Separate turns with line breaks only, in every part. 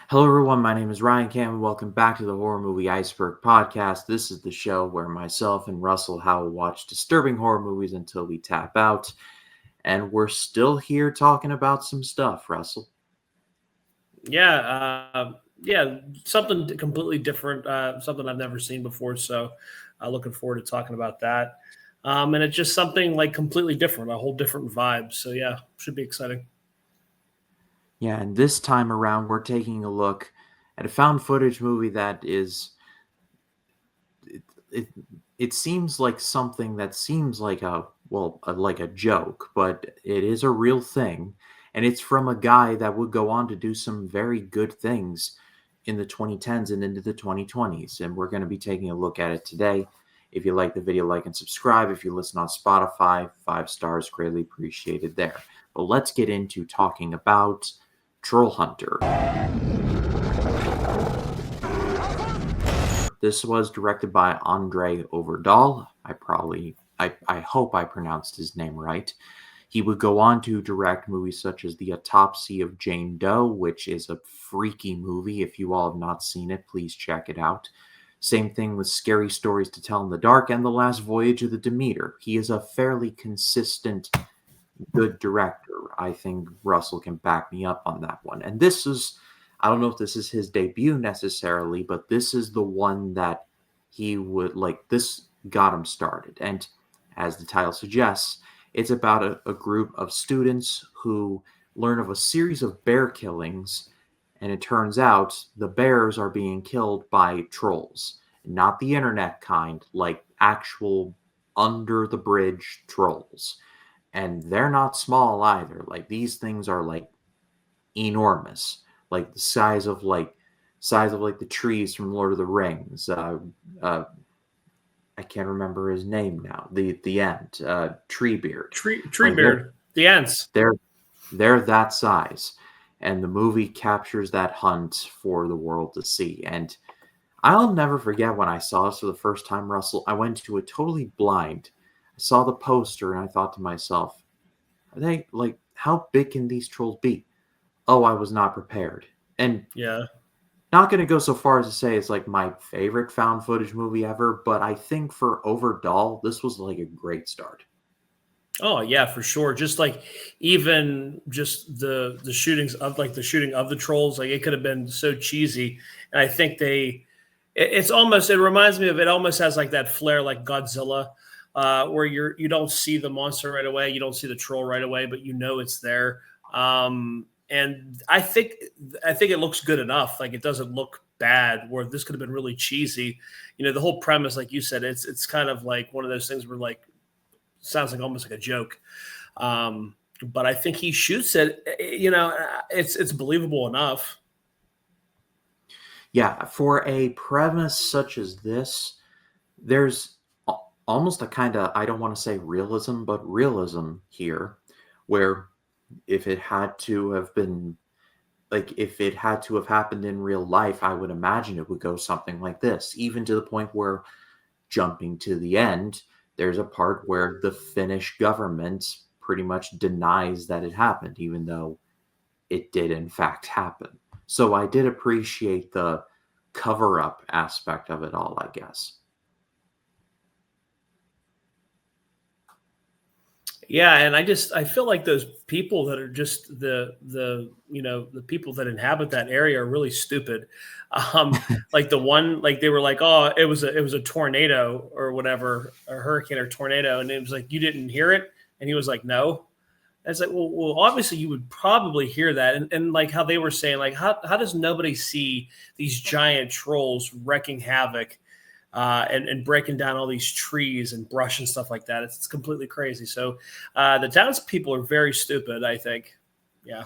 Hello everyone, my name is Ryan Cam and welcome back to the horror movie Iceberg podcast. This is the show where myself and Russell Howell watch disturbing horror movies until we tap out. And we're still here talking about some stuff, Russell.
Yeah, something completely different, something I've never seen before. So looking forward to talking about that. And it's just something like completely different, a whole different vibe. So yeah, should be exciting.
Yeah, and this time around we're taking a look at a found footage movie that is it seems like something that seems like like a joke, but it is a real thing, and it's from a guy that would go on to do some very good things in the 2010s and into the 2020s, and we're going to be taking a look at it today. If you like the video, like and subscribe. If you listen on Spotify, 5 stars greatly appreciated there. But let's get into talking about Trollhunter. This was directed by Andre Overdahl. I hope I pronounced his name right. He would go on to direct movies such as The Autopsy of Jane Doe, which is a freaky movie. If you all have not seen it, please check it out. Same thing with Scary Stories to Tell in the Dark and The Last Voyage of the Demeter. He is a fairly consistent, good director. I think Russell can back me up on that one. And this is, I don't know if this is his debut necessarily, but this is the one that he would this got him started. And as the title suggests, it's about a group of students who learn of a series of bear killings, and it turns out the bears are being killed by trolls. Not the internet kind, like actual under the bridge trolls. And they're not small either. Like, these things are like enormous, like the size of the trees from Lord of the Rings. I can't remember his name now. The end, Treebeard.
Treebeard. The ants.
They're that size, and the movie captures that hunt for the world to see. And I'll never forget when I saw this for the first time, Russell. I went to it totally blind. I saw the poster and I thought to myself, are they how big can these trolls be? Oh, I was not prepared. And
yeah,
not going to go so far as to say it's like my favorite found footage movie ever, but I think for Overdahl, this was like a great start.
Oh yeah, for sure. Just like even just the shootings of the shooting of the trolls, like it could have been so cheesy. And I think it reminds me of, it almost has like that flair like Godzilla, where you don't see the monster right away, you don't see the troll right away, but you know it's there. And I think it looks good enough. Like, it doesn't look bad, where this could have been really cheesy. You know, the whole premise, like you said, it's kind of like one of those things where sounds like almost like a joke. But I think he shoots it, it's believable enough.
Yeah, for a premise such as this, there's almost a kind of, I don't want to say realism, but realism here, where if it had to have happened in real life, I would imagine it would go something like this, even to the point where, jumping to the end, there's a part where the Finnish government pretty much denies that it happened, even though it did in fact happen. So I did appreciate the cover-up aspect of it all, I guess.
Yeah, and I feel like those people that are just the people that inhabit that area are really stupid. Like the one, like they were like, oh, it was a tornado or whatever, a hurricane or tornado, and it was like, you didn't hear it, and he was like, no. And it's like, well, obviously you would probably hear that, and like how they were saying, like how does nobody see these giant trolls wrecking havoc? And breaking down all these trees and brush and stuff like that. It's completely crazy. So the townspeople are very stupid, I think. Yeah.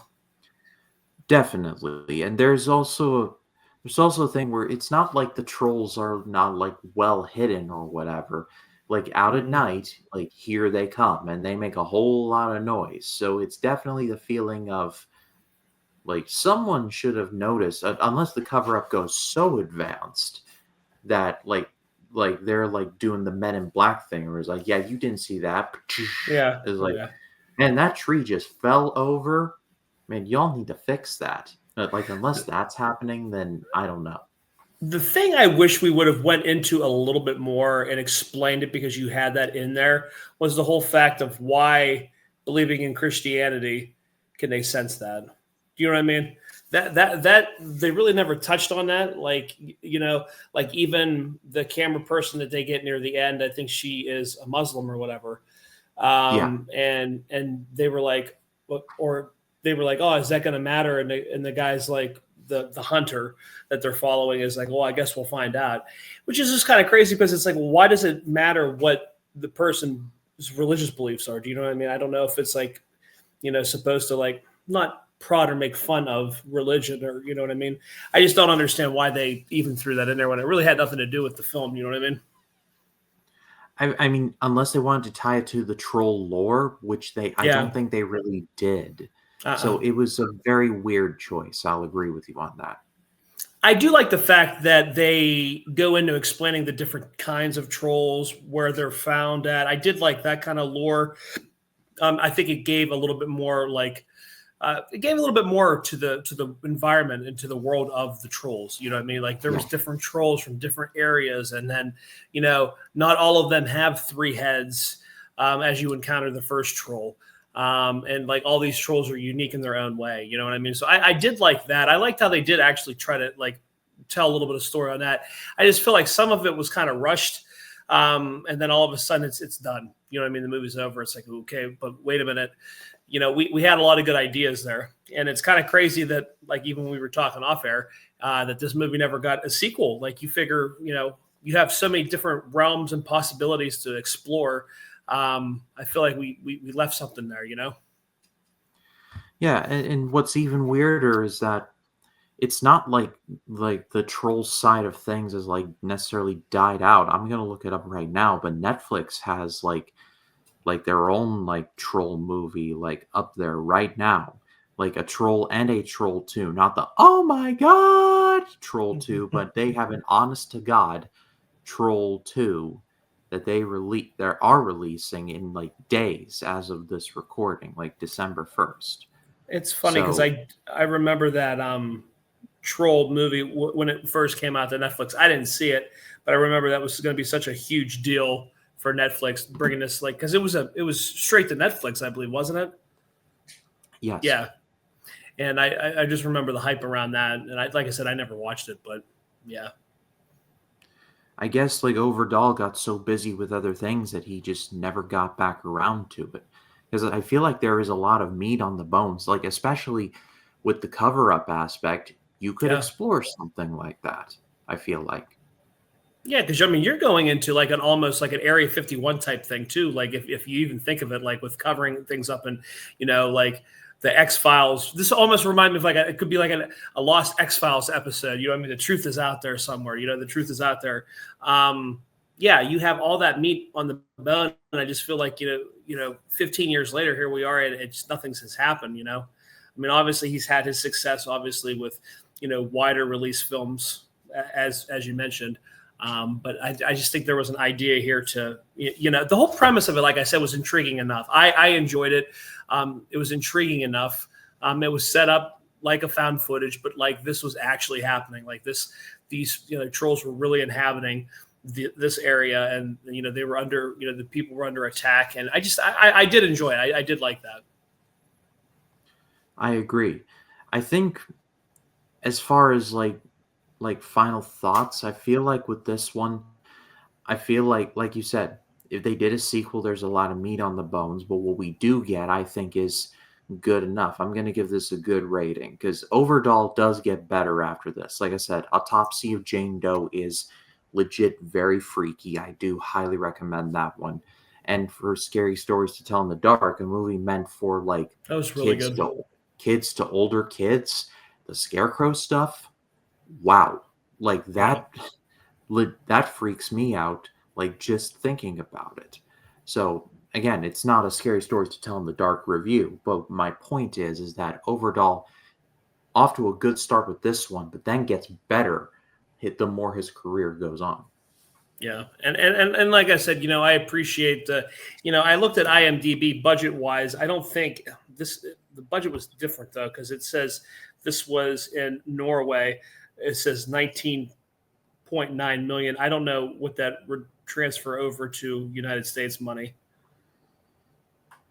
Definitely. And there's also a thing where it's not like the trolls are not like well hidden or whatever. Like out at night, like here they come and they make a whole lot of noise. So it's definitely the feeling of like someone should have noticed, unless the cover up goes so advanced that like like they're like doing the Men in Black thing, where it's like, yeah, you didn't see that.
Yeah,
It's like,
yeah.
man, that tree just fell over. Man, y'all need to fix that. Like, unless that's happening, then I don't know.
The thing I wish we would have went into a little bit more and explained it, because you had that in there, was the whole fact of why believing in Christianity can they sense that. Do you know what I mean? That they really never touched on that. Like, like even the camera person that they get near the end, I think she is a Muslim or whatever.
Yeah,
And they were like, or they were like, oh, is that going to matter? And the guy's like, the hunter that they're following is like, well, I guess we'll find out, which is just kind of crazy, because it's like, well, why does it matter what the person's religious beliefs are? Do you know what I mean? I don't know if it's like, supposed to like not prod or make fun of religion, or you know what I mean? I just don't understand why they even threw that in there when it really had nothing to do with the film. You know what I mean?
I mean, unless they wanted to tie it to the troll lore, which I don't
Yeah.
think they really did. So
Uh-uh.
it was a very weird choice. I'll agree with you on that.
I do like the fact that they go into explaining the different kinds of trolls, where they're found at. I did like that kind of lore. I think it gave a little bit more, like, it gave a little bit more to the environment and to the world of the trolls. You know what I mean? Like, there
Yeah.
was different trolls from different areas, and then not all of them have three heads, as you encounter the first troll. And like, all these trolls are unique in their own way. You know what I mean? So I did like that. I liked how they did actually try to like tell a little bit of story on that. I just feel like some of it was kind of rushed. And then all of a sudden it's done. You know what I mean? The movie's over. It's like, okay, but wait a minute. We had a lot of good ideas there. And it's kind of crazy that, like, even when we were talking off air, that this movie never got a sequel. Like, you figure, you have so many different realms and possibilities to explore. I feel like we left something there.
Yeah, and what's even weirder is that it's not like the troll side of things is like necessarily died out. I'm gonna look it up right now, but Netflix has like their own like troll movie like up there right now. Like a troll and a troll 2. Not the oh my god troll 2, but they have an honest to god troll 2 that they are releasing in like days as of this recording, like December 1st.
It's funny because
So
I remember that troll movie when it first came out to Netflix. I didn't see it, but I remember that was going to be such a huge deal for Netflix bringing this, like, because it was straight to Netflix, I believe, wasn't it?
yes,
Yeah, and I just remember the hype around that, and like I said, I never watched it, but yeah,
I guess like Overdahl got so busy with other things that he just never got back around to it. Because I feel like there is a lot of meat on the bones, like especially with the cover up aspect, you could
yeah.
explore something like that. I feel like.
Yeah, because I mean, you're going into like an almost like an Area 51 type thing too. Like, if you even think of it, like with covering things up, and like the X Files. This almost reminds me of like it could be like a lost X Files episode. You know what I mean? The truth is out there somewhere. The truth is out there. Yeah, you have all that meat on the bone, and I just feel like 15 years later, here we are, and it's nothing has happened. I mean, obviously he's had his success, obviously with wider release films, as you mentioned. But I just think there was an idea here to, the whole premise of it, like I said, was intriguing enough. I enjoyed it. It was intriguing enough. It was set up like a found footage, but like this was actually happening. Like these trolls were really inhabiting this area, and they were under, the people were under attack, and I did enjoy it. I did like that.
I agree. I think as far as like final thoughts, I feel like with this one, I feel like you said, if they did a sequel, there's a lot of meat on the bones, but what we do get, I think, is good enough. I'm going to give this a good rating because Overdahl does get better after this. Like I said, Autopsy of Jane Doe is legit very freaky. I do highly recommend that one. And for Scary Stories to Tell in the Dark, a movie meant for like
That was really
kids
good.
to kids to older kids, the Scarecrow stuff, wow. Like
Yeah.
that freaks me out, like just thinking about it. So again, it's not a Scary Stories to Tell in the Dark review, but my point is that Overdahl off to a good start with this one, but then gets better hit the more his career goes on.
Yeah, and like I said, I appreciate the, I looked at IMDb budget wise. I don't think the budget was different though, because it says this was in Norway. It says 19.9 million. I don't know what that would transfer over to United States money.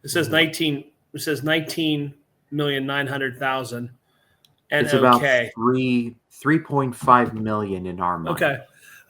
It says
What?
19. It says 19,900,000
It's about
NOK.
3.5 million in our money.
Okay.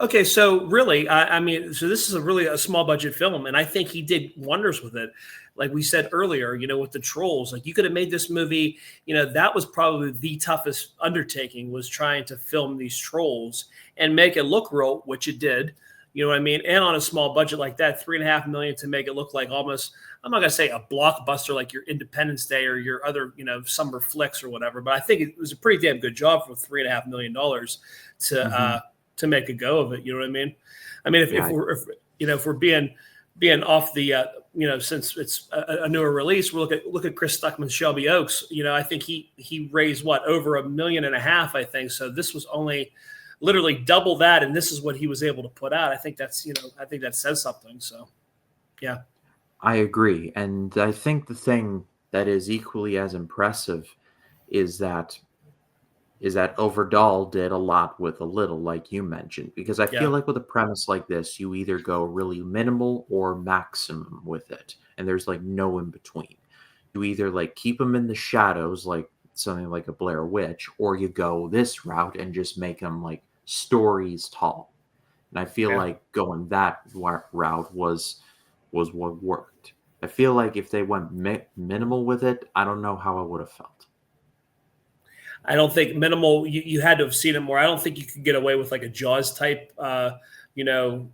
Okay, so really, I mean, so this is really a small budget film, and I think he did wonders with it. Like we said earlier, with the trolls, like you could have made this movie. That was probably the toughest undertaking, was trying to film these trolls and make it look real, which it did. You know what I mean? And on a small budget like that, 3.5 million to make it look like almost, I'm not gonna say a blockbuster like your Independence Day or your other, summer flicks or whatever, but I think it was a pretty damn good job for $3.5 million to
Hmm.
to make a go of it. You know what I mean? I mean,
Yeah,
if we're being off the since it's a newer release, we look at Chris Stuckman's Shelby Oaks. I think he raised what, over $1.5 million, I think. So this was only literally double that, and this is what he was able to put out. I think that's I think that says something. So yeah.
I agree. And I think the thing that is equally as impressive is that Overdahl did a lot with a little, like you mentioned, because I feel
Yeah.
like with a premise like this, you either go really minimal or maximum with it, and there's like no in between. You either like keep them in the shadows, like something like a Blair Witch, or you go this route and just make them like stories tall. And I feel
Yeah.
like going that route was what worked. I feel like if they went minimal with it, I don't know how I would have felt.
I don't think minimal. You had to have seen it more. I don't think you could get away with like a Jaws type, you know,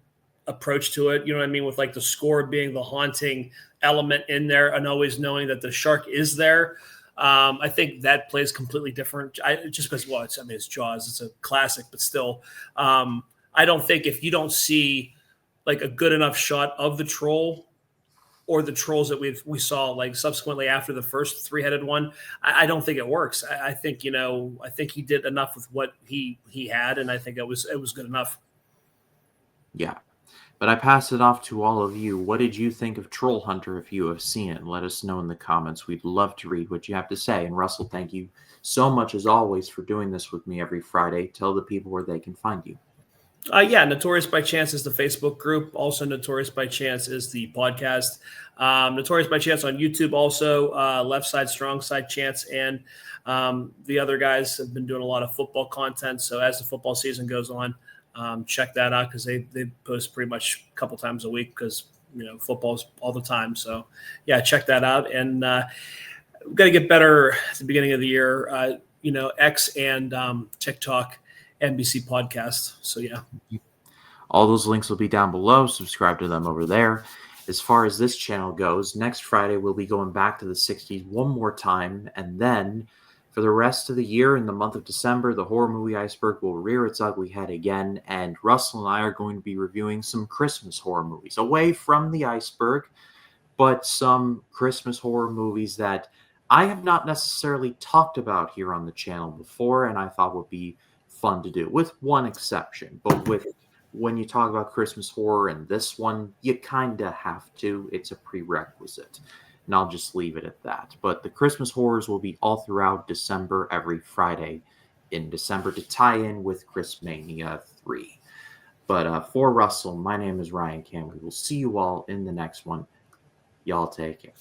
approach to it. You know what I mean? With like the score being the haunting element in there, and always knowing that the shark is there. I think that plays completely different. Just because, well, it's Jaws. It's a classic, but still, I don't think if you don't see like a good enough shot of the troll or the trolls that we saw like subsequently after the first three-headed one, I don't think it works. I think I think he did enough with what he had, and I think it was good enough.
Yeah. But I pass it off to all of you. What did you think of Troll Hunter if you have seen it? Let us know in the comments. We'd love to read what you have to say. And Russell, thank you so much as always for doing this with me every Friday. Tell the people where they can find you.
Yeah, Notorious by Chance is the Facebook group. Also, Notorious by Chance is the podcast. Notorious by Chance on YouTube. Also, Left Side, Strong Side Chance, and the other guys have been doing a lot of football content. So as the football season goes on, check that out, because they post pretty much a couple times a week, because football's all the time. So yeah, check that out. And we've got to get better at the beginning of the year. X and TikTok, NBC podcast. So yeah.
All those links will be down below. Subscribe to them over there. As far as this channel goes, next Friday we'll be going back to the 60s one more time, and then for the rest of the year, in the month of December, the horror movie Iceberg will rear its ugly head again, and Russell and I are going to be reviewing some Christmas horror movies, away from the Iceberg, but some Christmas horror movies that I have not necessarily talked about here on the channel before, and I thought would be fun to do, with one exception. But with when you talk about Christmas horror and this one, you kind of have to. It's a prerequisite. And I'll just leave it at that. But the Christmas horrors will be all throughout December, every Friday in December, to tie in with Christmania 3. But for Russell, my name is Ryan Cam. We will see you all in the next one. Y'all take care.